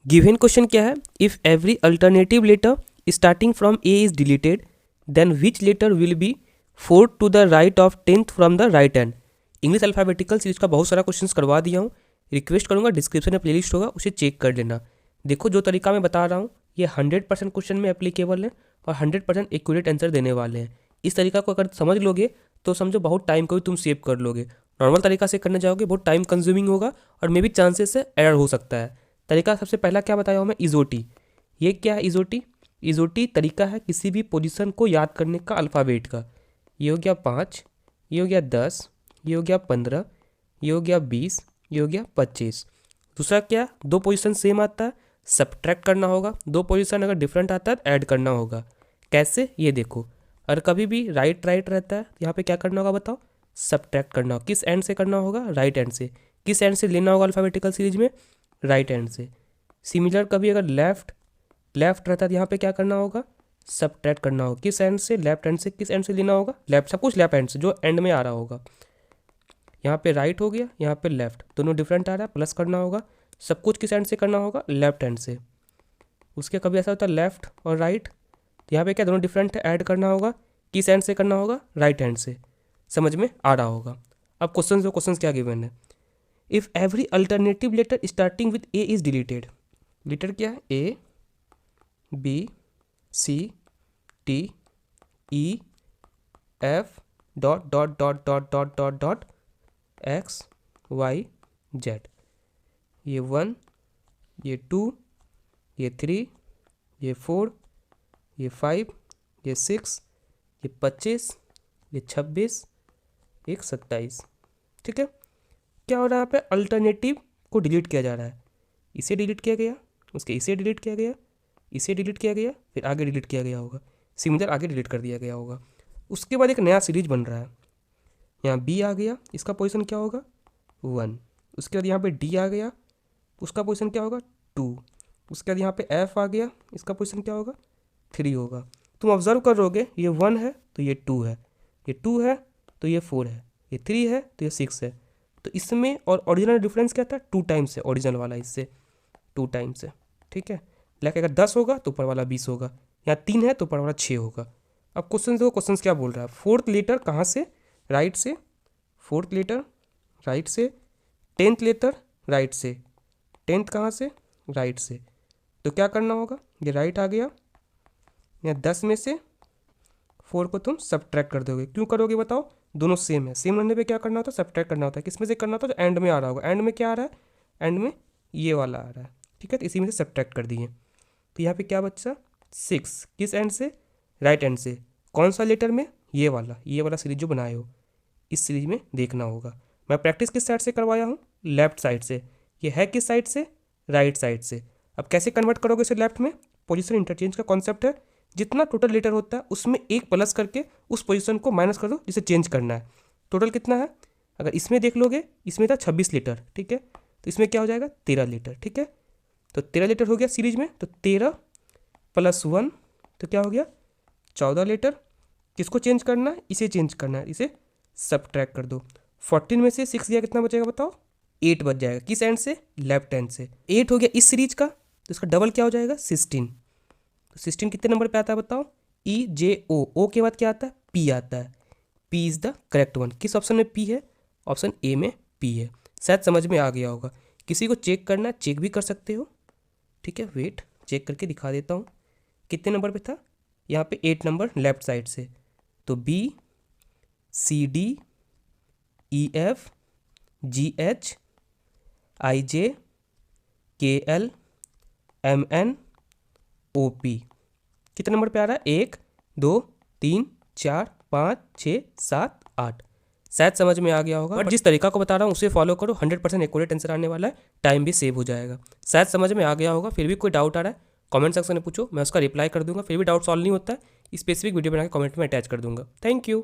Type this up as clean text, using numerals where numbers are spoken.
Given question क्या है, if every alternative letter starting from A is deleted then which letter will be fourth to the right of 10th from the right hand. English alphabetical series का बहुत सारा questions करवा दिया हूँ, request करूँगा description में प्लेलिस्ट होगा उसे चेक कर लेना। देखो जो तरीका मैं बता रहा हूँ ये 100% क्वेश्चन में एप्लीकेबल है और 100% एक्यूरेट आंसर देने वाले हैं। इस तरीका को अगर समझ लोगे तो समझो बहुत टाइम को भी तुम सेव कर लोगे। नॉर्मल तरीका से करने जाओगे बहुत टाइम कंज्यूमिंग होगा और मे भी चांसेस से एरर हो सकता है। तरीका सबसे पहला क्या बताया हूँ मैं, इजोटी। ये क्या है इजोटी? इजोटी तरीका है किसी भी पोजीशन को याद करने का अल्फ़ाबेट का। ये हो गया 5, ये हो गया 10, ये हो गया 15, ये हो गया 20, ये हो गया 25। दूसरा क्या, दो पोजीशन सेम आता है सब्ट्रैक्ट करना होगा, दो पोजीशन अगर डिफरेंट आता है तो ऐड करना होगा। कैसे, ये देखो, और कभी भी राइट राइट रहता है यहाँ पे क्या करना होगा बताओ, सब्ट्रैक्ट करना होगा। किस एंड से करना होगा, राइट एंड से। किस एंड से लेना होगा अल्फ़ाबेटिकल सीरीज में, राइट एंड से। सिमिलर कभी अगर लेफ्ट लेफ्ट रहता है तो यहाँ पे क्या करना होगा, सब्ट्रैक्ट करना होगा। किस एंड से, लेफ्ट एंड से। किस एंड से लेना होगा, लेफ्ट, सब कुछ लेफ्ट एंड से जो एंड में आ रहा होगा। यहाँ पे राइट हो गया, यहाँ पे लेफ्ट, दोनों डिफरेंट आ रहा है, प्लस करना होगा। सब कुछ किस एंड से करना होगा, लेफ्ट एंड से। उसके कभी ऐसा होता है लेफ्ट और राइट, तो यहाँ पे क्या दोनों डिफरेंट है, ऐड करना होगा। किस एंड से करना होगा, राइट हैंड से। समझ में आ रहा होगा। अब क्वेश्चन क्या गिवन है, if every alternative letter starting with A is deleted. Letter क्या है, A B C T E F dot dot dot dot dot dot dot X Y Z. ये 1, ये 2, ये 3, ये 4, ये 5, ये 6, ये 25, ये 26, एक 27। ठीक है, क्या हो रहा है यहाँ पे, अल्टरनेटिव को डिलीट किया जा रहा है। इसे डिलीट किया गया, उसके इसे डिलीट किया गया, इसे डिलीट किया गया, फिर आगे डिलीट किया गया होगा, सिमिलर आगे डिलीट कर दिया गया होगा। उसके बाद एक नया सीरीज बन रहा है। यहाँ बी आ गया, इसका पोजीशन क्या होगा, 1। उसके बाद यहाँ पे डी आ गया, उसका पोजीशन क्या होगा, 2। उसके बाद यहाँ पे एफ आ गया, इसका पोजीशन क्या होगा, 3 होगा। तुम ऑब्जर्व करोगे ये 1 है तो ये 2 है, ये 2 है तो ये 4 है, ये 3 है तो ये 6 है। तो इसमें और ओरिजिनल डिफरेंस क्या था, 2 टाइम्स है ओरिजिनल वाला, इससे 2 टाइम्स है। ठीक है, लाइक अगर 10 होगा तो ऊपर वाला 20 होगा, यहाँ 3 है तो ऊपर वाला 6 होगा। अब क्वेश्चन देखो, क्वेश्चन क्या बोल रहा है, फोर्थ लेटर कहाँ से, राइट से। फोर्थ लेटर राइट से, 10th लेटर राइट से। 10th कहाँ से, राइट से। तो क्या करना होगा, ये राइट आ गया, यहाँ 10 में से 4 को तुम सब्ट्रैक्ट कर दोगे। क्यों करोगे बताओ, दोनों सेम है, सेम रहने पे क्या करना होता है, सब्ट्रैक्ट करना होता है। किस में से करना होता है, जो एंड में आ रहा होगा। एंड में क्या आ रहा है, एंड में ये वाला आ रहा है। ठीक है, तो इसी में से सब्ट्रैक्ट कर दिए। तो यहाँ पे क्या बच्चा, 6, किस एंड से, राइट एंड से। कौन सा लेटर में, ये वाला सीरीज जो बनाए हो, इस सीरीज में देखना होगा। मैं प्रैक्टिस किस साइड से करवाया हूँ, लेफ्ट साइड से। ये है किस साइड से, राइट साइड से। अब कैसे कन्वर्ट करोगे इसे लेफ्ट में, पोजीशन इंटरचेंज का कॉन्सेप्ट है। जितना टोटल लेटर होता है उसमें एक प्लस करके उस पोजीशन को माइनस कर दो जिसे चेंज करना है। टोटल कितना है, अगर इसमें देख लोगे, इसमें था 26 लेटर। ठीक है, तो इसमें क्या हो जाएगा, 13 लेटर। ठीक है, तो 13 लेटर हो गया सीरीज में, तो 13 + 1 तो क्या हो गया, 14 लेटर। किसको चेंज करना है, इसे चेंज करना है, इसे सब्ट्रैक्ट कर दो। 14 में से 6 गया, कितना बचेगा बताओ, 8 बच जाएगा। किस एंड से, लेफ्ट हैंड से। 8 हो गया इस सीरीज का, तो इसका डबल क्या हो जाएगा, 16। तो 16 कितने नंबर पे आता है बताओ, EJO। ओ के बाद क्या आता है, P आता है। P is the correct one. किस ऑप्शन में P है, ऑप्शन ए में P है। शायद समझ में आ गया होगा। किसी को चेक करना है, चेक भी कर सकते हो। ठीक है, वेट, चेक करके दिखा देता हूँ। कितने नंबर पे था, यहाँ पे 8 नंबर लेफ्ट साइड से। तो B C D E F G H I J K L M N O P कितने नंबर पे आ रहा है, 1 2 3 4 5 6 7 8। शायद समझ में आ गया होगा, बट जिस तरीका को बता रहा हूँ उसे फॉलो करो, 100% एक्यूरेट आंसर आने वाला है, टाइम भी सेव हो जाएगा। शायद समझ में आ गया होगा। फिर भी कोई डाउट आ रहा है कमेंट सेक्शन में पूछो, मैं उसका रिप्लाई कर दूंगा। फिर भी डाउट सॉल्व नहीं होता है, स्पेसिफिक वीडियो बना के कमेंट में अटैच कर दूंगा। Thank you.